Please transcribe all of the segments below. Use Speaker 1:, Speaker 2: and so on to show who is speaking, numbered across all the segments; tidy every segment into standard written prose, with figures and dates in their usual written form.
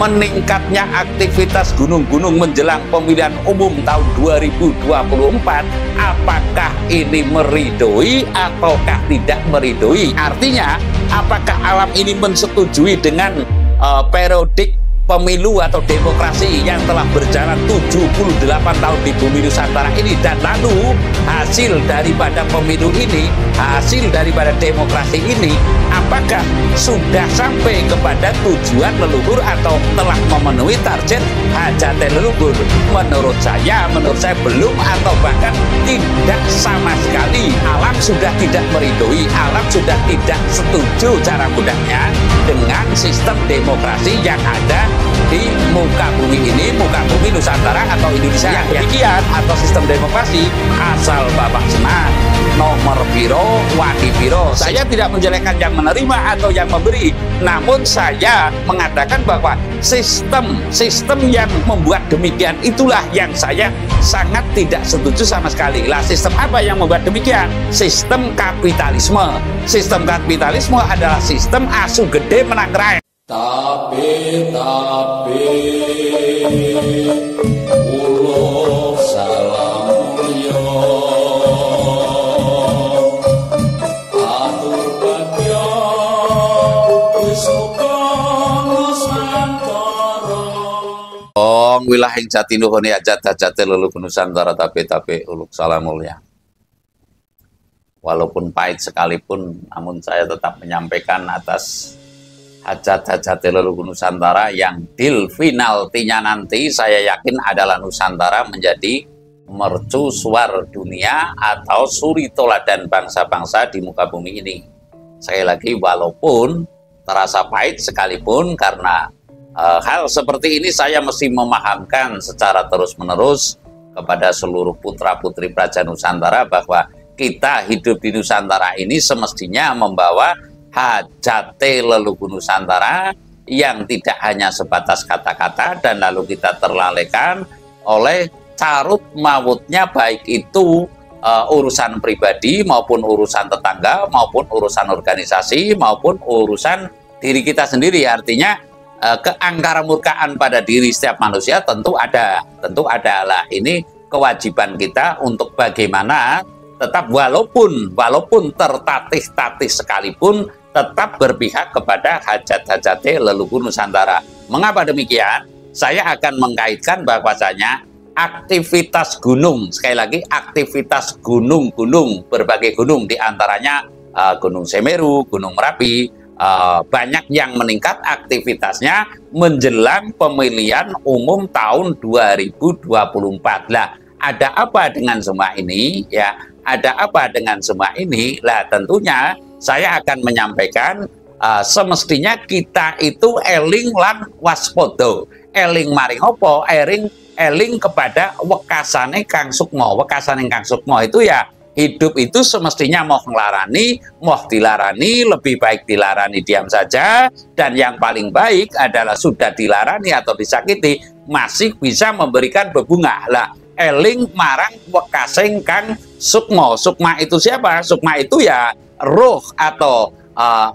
Speaker 1: meningkatnya aktivitas gunung-gunung menjelang pemilihan umum tahun 2024, apakah ini meridoi ataukah tidak meridoi? Artinya, apakah alam ini mensetujui dengan periodik pemilu atau demokrasi yang telah berjalan 78 tahun di bumi Nusantara ini, dan lalu hasil daripada pemilu ini, hasil daripada demokrasi ini, apakah sudah sampai kepada tujuan leluhur atau telah memenuhi target hajat leluhur? Menurut saya belum, atau bahkan tidak sama sekali. Alam sudah tidak meridoi, alam sudah tidak setuju cara mudahnya dengan sistem demokrasi yang ada di muka bumi ini, muka bumi Nusantara atau Indonesia yang demikian, atau sistem demokrasi asal bapak senang nomor piro, wadi piro. Saya tidak menjelekkan yang menerima atau yang memberi, namun saya mengatakan bahwa sistem yang membuat demikian itulah yang saya sangat tidak setuju sama sekali. Lah, sistem apa yang membuat demikian? Sistem kapitalisme. Sistem kapitalisme adalah sistem asu gede menang rai.
Speaker 2: Tapi ulo salam yo atur bagyo wisuka Nusantara.
Speaker 1: Ong wilah ing jati nuhune hajat-hajate leluhur Nusantara, tapi uluk salam mulia. Walaupun pahit sekalipun, namun saya tetap menyampaikan atas hajat-hajat leluhur Nusantara yang deal finaltinya nanti saya yakin adalah Nusantara menjadi mercusuar dunia atau suri toladan bangsa-bangsa di muka bumi ini. Sekali lagi, walaupun terasa pahit sekalipun, karena hal seperti ini saya mesti memahamkan secara terus-menerus kepada seluruh putra-putri Praja Nusantara bahwa kita hidup di Nusantara ini semestinya membawa hajate leluhur Nusantara yang tidak hanya sebatas kata-kata dan lalu kita terlalaikan oleh carut mautnya, baik itu urusan pribadi maupun urusan tetangga maupun urusan organisasi maupun urusan diri kita sendiri. Artinya keangkara murkaan pada diri setiap manusia tentu ada lah. Ini kewajiban kita untuk bagaimana tetap walaupun tertatih-tatih sekalipun tetap berpihak kepada hajat-hajate leluhur Nusantara. Mengapa demikian? Saya akan mengkaitkan bahwasanya aktivitas gunung, sekali lagi aktivitas gunung-gunung, berbagai gunung, diantaranya Gunung Semeru, Gunung Merapi, banyak yang meningkat aktivitasnya menjelang pemilihan umum tahun 2024. Lah, ada apa dengan semua ini? Ya, ada apa dengan semua ini? Lah, tentunya saya akan menyampaikan semestinya kita itu eling lan waspodo. Eling maring opo? Eling kepada wekasane Kang Sukmo. Wekasane Kang Sukmo itu ya hidup itu semestinya mau ngelarani, mau dilarani, lebih baik dilarani diam saja, dan yang paling baik adalah sudah dilarani atau disakiti masih bisa memberikan bebungah. Lah, eling marang wekasing Kang Sukmo. Sukma itu siapa? Sukma itu ya roh atau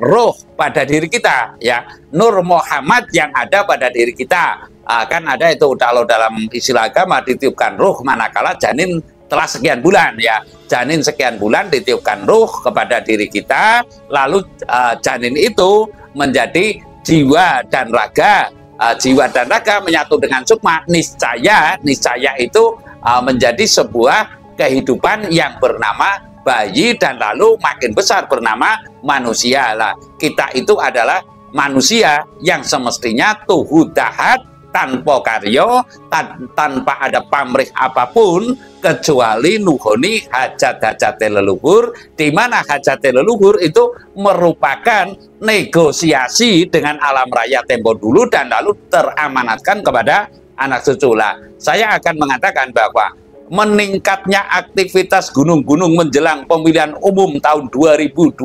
Speaker 1: roh pada diri kita, ya, Nur Muhammad yang ada pada diri kita. Kan ada itu kalau dalam istilah agama ditiupkan ruh manakala janin telah sekian bulan, ya, janin sekian bulan ditiupkan ruh kepada diri kita, lalu janin itu menjadi jiwa dan raga, menyatu dengan sukma, niscaya itu menjadi sebuah kehidupan yang bernama bayi, dan lalu makin besar bernama manusia. Lah, kita itu adalah manusia yang semestinya tuhu dahat, tanpa karyo, tanpa ada pamrih apapun kecuali nuhoni hajat-hajat leluhur, di mana hajat leluhur itu merupakan negosiasi dengan alam raya tempo dulu dan lalu teramanatkan kepada anak cucu. Lah, saya akan mengatakan bahwa meningkatnya aktivitas gunung-gunung menjelang pemilihan umum tahun 2024,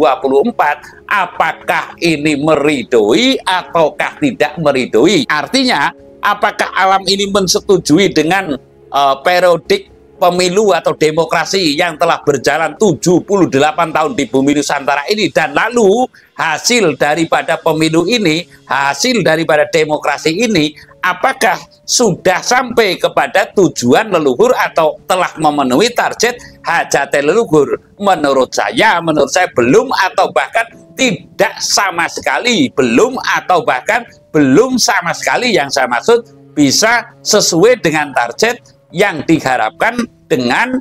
Speaker 1: apakah ini meridoi ataukah tidak meridoi? Artinya, apakah alam ini mensetujui dengan periodik pemilu atau demokrasi yang telah berjalan 78 tahun di bumi Nusantara ini, dan lalu hasil daripada pemilu ini, hasil daripada demokrasi ini, apakah sudah sampai kepada tujuan leluhur atau telah memenuhi target hajat leluhur? Menurut saya belum, atau bahkan tidak sama sekali, belum atau bahkan belum sama sekali. Yang saya maksud bisa sesuai dengan target yang diharapkan dengan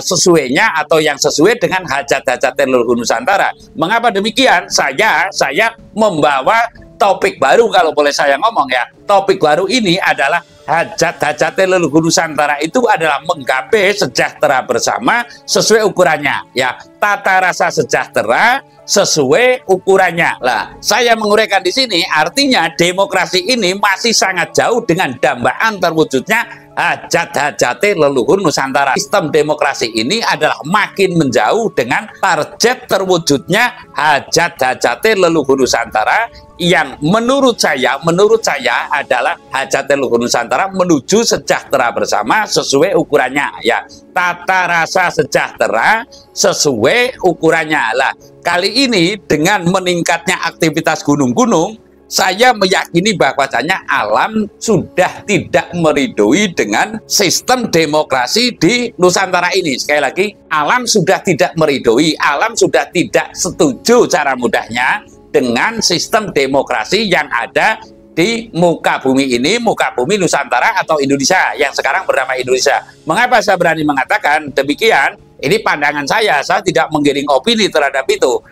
Speaker 1: sesuainya atau yang sesuai dengan hajat-hajat leluhur Nusantara. Mengapa demikian? Saya membawa topik baru, kalau boleh saya ngomong ya. Topik baru ini adalah hajat-hajat leluhur Nusantara itu adalah menggapai sejahtera bersama sesuai ukurannya, ya. Tata rasa sejahtera sesuai ukurannya. Lah, saya menguraikan di sini artinya demokrasi ini masih sangat jauh dengan dambaan terwujudnya hajat-hajat leluhur Nusantara. Sistem demokrasi ini adalah makin menjauh dengan target terwujudnya hajat-hajat leluhur Nusantara yang menurut saya adalah hajat leluhur Nusantara menuju sejahtera bersama sesuai ukurannya, ya. Tata rasa sejahtera sesuai ukurannya. Lah, kali ini dengan meningkatnya aktivitas gunung-gunung, saya meyakini bahwasanya alam sudah tidak meridoi dengan sistem demokrasi di Nusantara ini. Sekali lagi, alam sudah tidak meridoi, alam sudah tidak setuju cara mudahnya dengan sistem demokrasi yang ada di muka bumi ini, muka bumi Nusantara atau Indonesia yang sekarang bernama Indonesia. Mengapa saya berani mengatakan demikian? Ini pandangan saya tidak menggiring opini terhadap itu.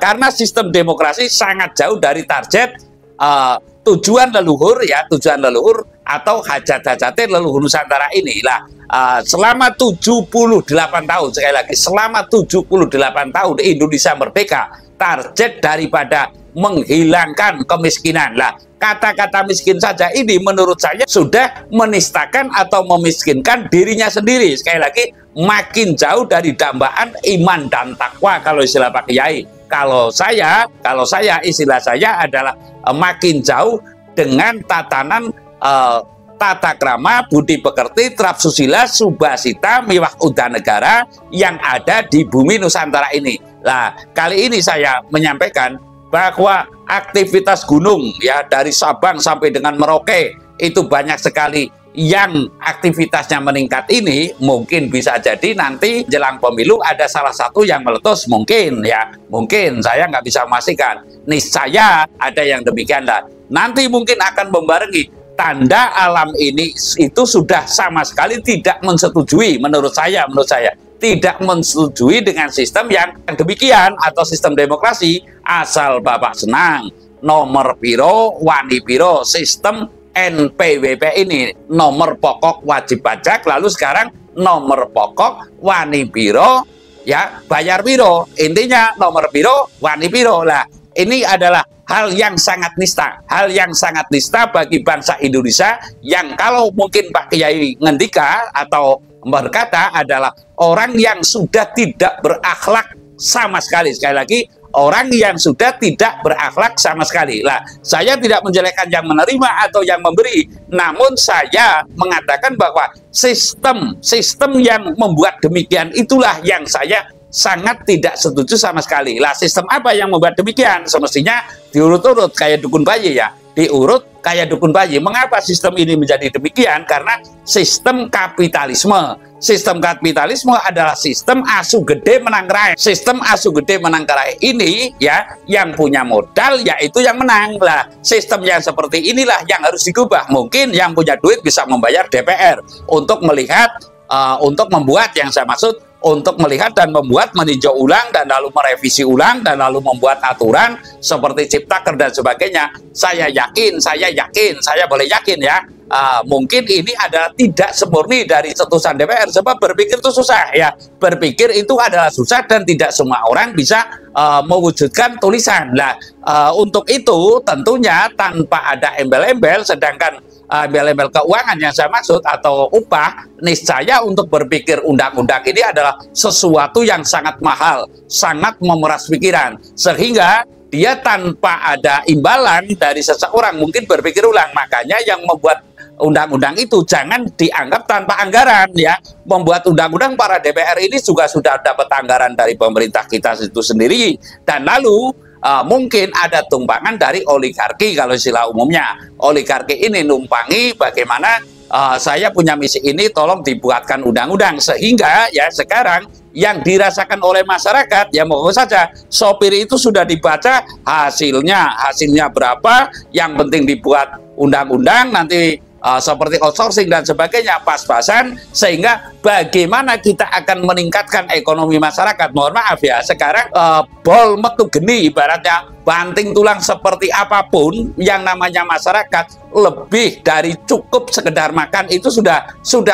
Speaker 1: Karena sistem demokrasi sangat jauh dari target tujuan leluhur, ya, tujuan leluhur atau hajat-hajat leluhur Nusantara inilah. Selama 78 tahun, sekali lagi, selama 78 tahun Indonesia merdeka, target daripada menghilangkan kemiskinan. Lah, kata-kata miskin saja ini menurut saya sudah menistakan atau memiskinkan dirinya sendiri. Sekali lagi, makin jauh dari dambaan iman dan takwa kalau istilah Pak Kiai. Kalau saya istilah saya adalah makin jauh dengan tatanan tata krama, budi pekerti, trapsusila, subasita, miwah udanegara yang ada di bumi Nusantara ini. Nah, kali ini saya menyampaikan bahwa aktivitas gunung, ya, dari Sabang sampai dengan Merauke itu banyak sekali yang aktivitasnya meningkat ini. Mungkin bisa jadi nanti jelang pemilu ada salah satu yang meletus, mungkin, ya, mungkin, saya nggak bisa memastikan. Niscaya ada yang demikian lah. Nanti mungkin akan membarengi tanda alam ini itu sudah sama sekali tidak mensetujui, menurut saya tidak mensetujui dengan sistem yang demikian atau sistem demokrasi. Asal Bapak senang, nomor piro wani piro, sistem NPWP ini, nomor pokok wajib pajak, lalu sekarang nomor pokok wani piro, ya, bayar piro. Intinya nomor piro wani piro. Lah, ini adalah hal yang sangat nista bagi bangsa Indonesia, yang kalau mungkin Pak Kiai ngendika atau berkata adalah orang yang sudah tidak berakhlak sama sekali. Sekali lagi, orang yang sudah tidak berakhlak sama sekali. Lah, saya tidak menjelekkan yang menerima atau yang memberi, namun saya mengatakan bahwa sistem yang membuat demikian itulah yang saya sangat tidak setuju sama sekali. Lah, sistem apa yang membuat demikian? Semestinya diurut-urut kayak dukun bayi, ya. Diurut kayak dukun bayi. Mengapa sistem ini menjadi demikian? Karena sistem kapitalisme. Sistem kapitalisme adalah sistem asu gede menang kerai. Sistem asu gede menang kerai ini, ya, yang punya modal yaitu yang menang. Lah, sistem yang seperti inilah yang harus digubah. Mungkin yang punya duit bisa membayar DPR untuk melihat, untuk membuat, yang saya maksud, untuk melihat dan membuat, meninjau ulang dan lalu merevisi ulang dan lalu membuat aturan seperti Ciptaker dan sebagainya. Saya boleh yakin, ya, mungkin ini adalah tidak semurni dari cetusan DPR, sebab berpikir itu susah, ya. Berpikir itu adalah susah dan tidak semua orang bisa mewujudkan tulisan. Nah, untuk itu tentunya tanpa ada embel-embel, sedangkan embel-embel keuangan yang saya maksud atau upah, niscaya untuk berpikir undang-undang ini adalah sesuatu yang sangat mahal, sangat memeras pikiran, sehingga dia tanpa ada imbalan dari seseorang mungkin berpikir ulang. Makanya yang membuat undang-undang itu jangan dianggap tanpa anggaran ya. Membuat undang-undang para DPR ini juga sudah dapat anggaran dari pemerintah kita itu sendiri, dan lalu mungkin ada tumpangan dari oligarki. Kalau istilah umumnya oligarki ini numpangi bagaimana saya punya misi ini, tolong dibuatkan undang-undang, sehingga ya sekarang yang dirasakan oleh masyarakat ya monggo saja, sopir itu sudah dibaca hasilnya berapa, yang penting dibuat undang-undang, nanti seperti outsourcing dan sebagainya pas-pasan, sehingga bagaimana kita akan meningkatkan ekonomi masyarakat. Mohon maaf ya, sekarang bol metu geni, ibaratnya banting tulang seperti apapun, yang namanya masyarakat lebih dari cukup sekedar makan itu sudah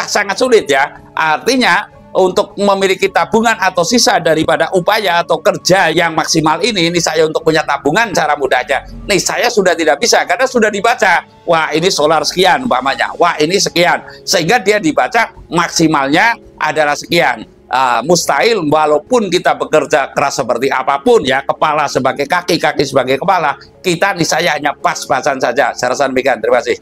Speaker 1: sangat sulit ya. Artinya untuk memiliki tabungan atau sisa daripada upaya atau kerja yang maksimal ini saya untuk punya tabungan cara mudahnya, nih saya sudah tidak bisa karena sudah dibaca, wah ini solar sekian umpamanya, wah ini sekian, sehingga dia dibaca maksimalnya adalah sekian. Mustahil walaupun kita bekerja keras seperti apapun ya, kepala sebagai kaki, kaki sebagai kepala, kita nih saya hanya pas-pasan saja. Saya rasa demikian, terima kasih.